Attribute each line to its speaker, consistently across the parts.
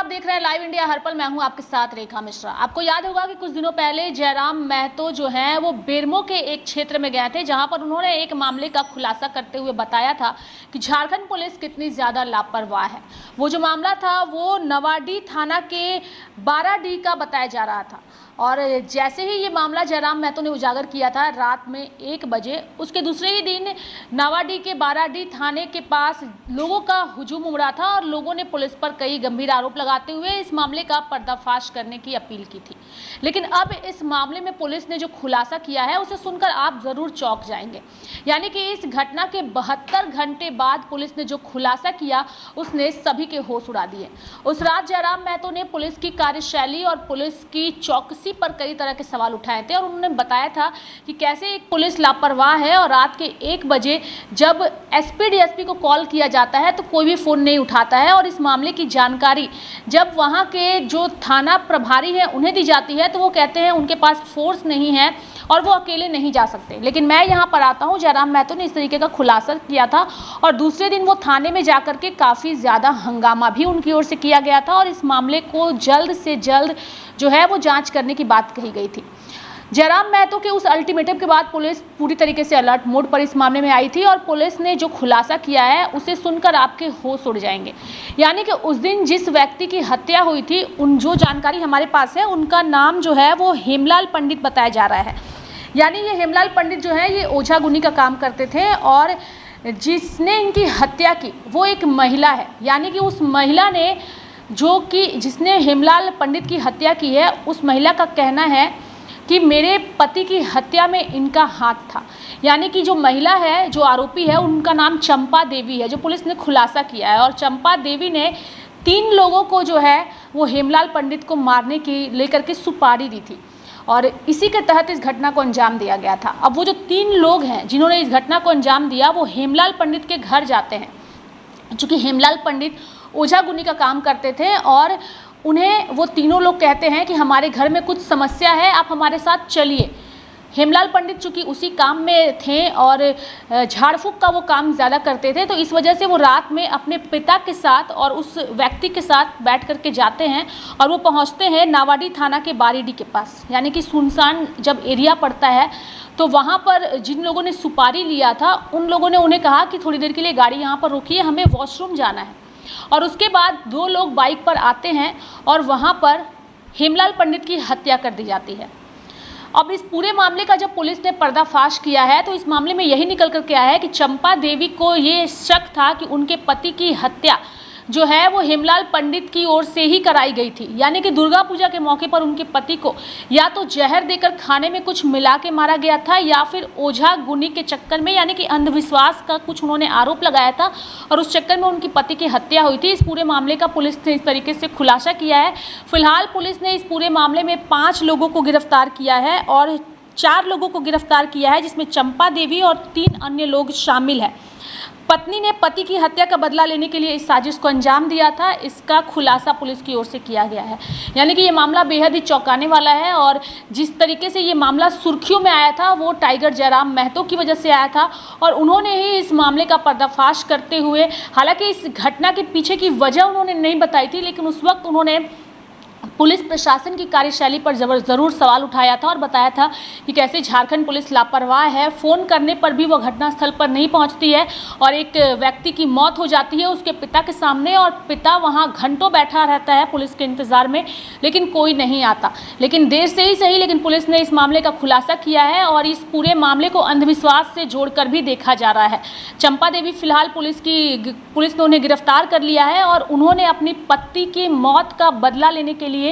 Speaker 1: आप देख रहे हैं लाइव इंडिया हर पल। मैं हूं आपके साथ रेखा मिश्रा। आपको याद होगा कि कुछ दिनों पहले जयराम महतो जो हैं वो बेरमो के एक क्षेत्र में गए थे, जहां पर उन्होंने एक मामले का खुलासा करते हुए बताया था कि झारखंड पुलिस कितनी ज़्यादा लापरवाह है। वो जो मामला था वो नवाडी थाना के 12D का बताया जा रहा था और जैसे ही ये मामला जयराम महतो ने उजागर किया था रात में 1 बजे, उसके दूसरे ही दिन नवाडी के 12D थाने के पास लोगों का हुजूम उमड़ा था और लोगों ने पुलिस पर कई गंभीर आरोप लगाते हुए इस मामले का पर्दाफाश करने की अपील की थी। लेकिन अब इस मामले में पुलिस ने जो खुलासा किया है उसे सुनकर आप जरूर चौंक जाएंगे। यानी कि इस घटना के 72 घंटे बाद पुलिस ने जो खुलासा किया उसने सभी के होश उड़ा दिए। उस रात जयराम महतो ने पुलिस की कार्यशैली और पुलिस की चौकसी पर कई तरह के सवाल उठाए थे और उन्होंने बताया था कि कैसे एक पुलिस लापरवाह है और रात के 1 बजे जब एसपी डीएसपी को कॉल किया जाता है तो कोई भी फ़ोन नहीं उठाता है और इस मामले की जानकारी जब वहाँ के जो थाना प्रभारी हैं उन्हें दी जाती है तो वो कहते हैं उनके पास फोर्स नहीं है और वो अकेले नहीं जा सकते। लेकिन मैं यहाँ पर आता हूँ, जयराम महतो ने इस तरीके का खुलासा किया था और दूसरे दिन वो थाने में जाकर के काफ़ी ज़्यादा हंगामा भी उनकी ओर से किया गया था और इस मामले को जल्द से जल्द जो है वो जांच करने की बात कही गई थी। जयराम महतो के उस अल्टीमेटम के बाद पुलिस पूरी तरीके से अलर्ट मोड पर इस मामले में आई थी और पुलिस ने जो खुलासा किया है उसे सुनकर आपके होश उड़ जाएंगे। यानी कि उस दिन जिस व्यक्ति की हत्या हुई थी, उन जो जानकारी हमारे पास है उनका नाम जो है वो हेमलाल पंडित बताया जा रहा है। यानी ये हेमलाल पंडित जो है ये ओझा गुनी का काम करते थे और जिसने इनकी हत्या की वो एक महिला है। यानी कि उस महिला ने जिसने हेमलाल पंडित की हत्या की है, उस महिला का कहना है कि मेरे पति की हत्या में इनका हाथ था। यानी कि जो महिला है, जो आरोपी है, उनका नाम चंपा देवी है, जो पुलिस ने खुलासा किया है। और चंपा देवी ने 3 लोगों को जो है वो हेमलाल पंडित को मारने की लेकर के सुपारी दी थी और इसी के तहत इस घटना को अंजाम दिया गया था। अब वो जो 3 लोग हैं जिन्होंने इस घटना को अंजाम दिया वो हेमलाल पंडित के घर जाते हैं, चूँकि हेमलाल पंडित ओझा गुनी का काम करते थे और उन्हें वो तीनों लोग कहते हैं कि हमारे घर में कुछ समस्या है, आप हमारे साथ चलिए। हेमलाल पंडित चूँकि उसी काम में थे और झाड़ फूँक का वो काम ज़्यादा करते थे, तो इस वजह से वो रात में अपने पिता के साथ और उस व्यक्ति के साथ बैठ कर के जाते हैं और वो पहुँचते हैं नावाडी थाना के 12D के पास। यानी कि सुनसान जब एरिया पड़ता है तो वहाँ पर जिन लोगों ने सुपारी लिया था उन लोगों ने उन्हें कहा कि थोड़ी देर के लिए गाड़ी यहाँ पर रोकिए, हमें वॉशरूम जाना है। और उसके बाद 2 लोग बाइक पर आते हैं और वहाँ पर हेमलाल पंडित की हत्या कर दी जाती है। अब इस पूरे मामले का जब पुलिस ने पर्दाफाश किया है तो इस मामले में यही निकल कर के आया है कि चंपा देवी को ये शक था कि उनके पति की हत्या जो है वो हेमलाल पंडित की ओर से ही कराई गई थी। यानी कि दुर्गा पूजा के मौके पर उनके पति को या तो जहर देकर खाने में कुछ मिला के मारा गया था या फिर ओझा गुनी के चक्कर में, यानी कि अंधविश्वास का कुछ उन्होंने आरोप लगाया था और उस चक्कर में उनकी पति की हत्या हुई थी। इस पूरे मामले का पुलिस ने इस तरीके से खुलासा किया है। फिलहाल पुलिस ने इस पूरे मामले में 5 लोगों को गिरफ्तार किया है और 4 लोगों को गिरफ्तार किया है, जिसमें चंपा देवी और 3 अन्य लोग शामिल हैं। पत्नी ने पति की हत्या का बदला लेने के लिए इस साजिश को अंजाम दिया था, इसका खुलासा पुलिस की ओर से किया गया है। यानी कि ये मामला बेहद ही चौंकाने वाला है और जिस तरीके से ये मामला सुर्खियों में आया था वो टाइगर जयराम महतो की वजह से आया था और उन्होंने ही इस मामले का पर्दाफाश करते हुए, हालांकि इस घटना के पीछे की वजह उन्होंने नहीं बताई थी, लेकिन उस वक्त उन्होंने पुलिस प्रशासन की कार्यशैली पर ज़रूर सवाल उठाया था और बताया था कि कैसे झारखंड पुलिस लापरवाह है, फ़ोन करने पर भी वो घटनास्थल पर नहीं पहुंचती है और एक व्यक्ति की मौत हो जाती है उसके पिता के सामने और पिता वहां घंटों बैठा रहता है पुलिस के इंतज़ार में, लेकिन कोई नहीं आता। लेकिन देर से ही सही, लेकिन पुलिस ने इस मामले का खुलासा किया है और इस पूरे मामले को अंधविश्वास से जोड़कर भी देखा जा रहा है। चंपा देवी फिलहाल पुलिस ने उन्हें गिरफ्तार कर लिया है और उन्होंने अपनी पति की मौत का बदला लेने के लिए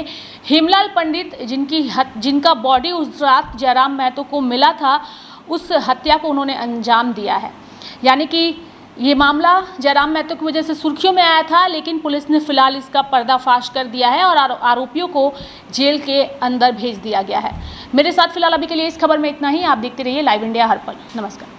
Speaker 1: हेमलाल पंडित जिनका बॉडी उस रात जयराम महतो को मिला था, उस हत्या को उन्होंने अंजाम दिया है। यानी कि ये मामला जयराम महतो की वजह से सुर्खियों में आया था, लेकिन पुलिस ने फिलहाल इसका पर्दाफाश कर दिया है और आरोपियों को जेल के अंदर भेज दिया गया है। मेरे साथ फिलहाल अभी के लिए इस खबर में इतना ही। आप देखते रहिए लाइव इंडिया हर पल। नमस्कार।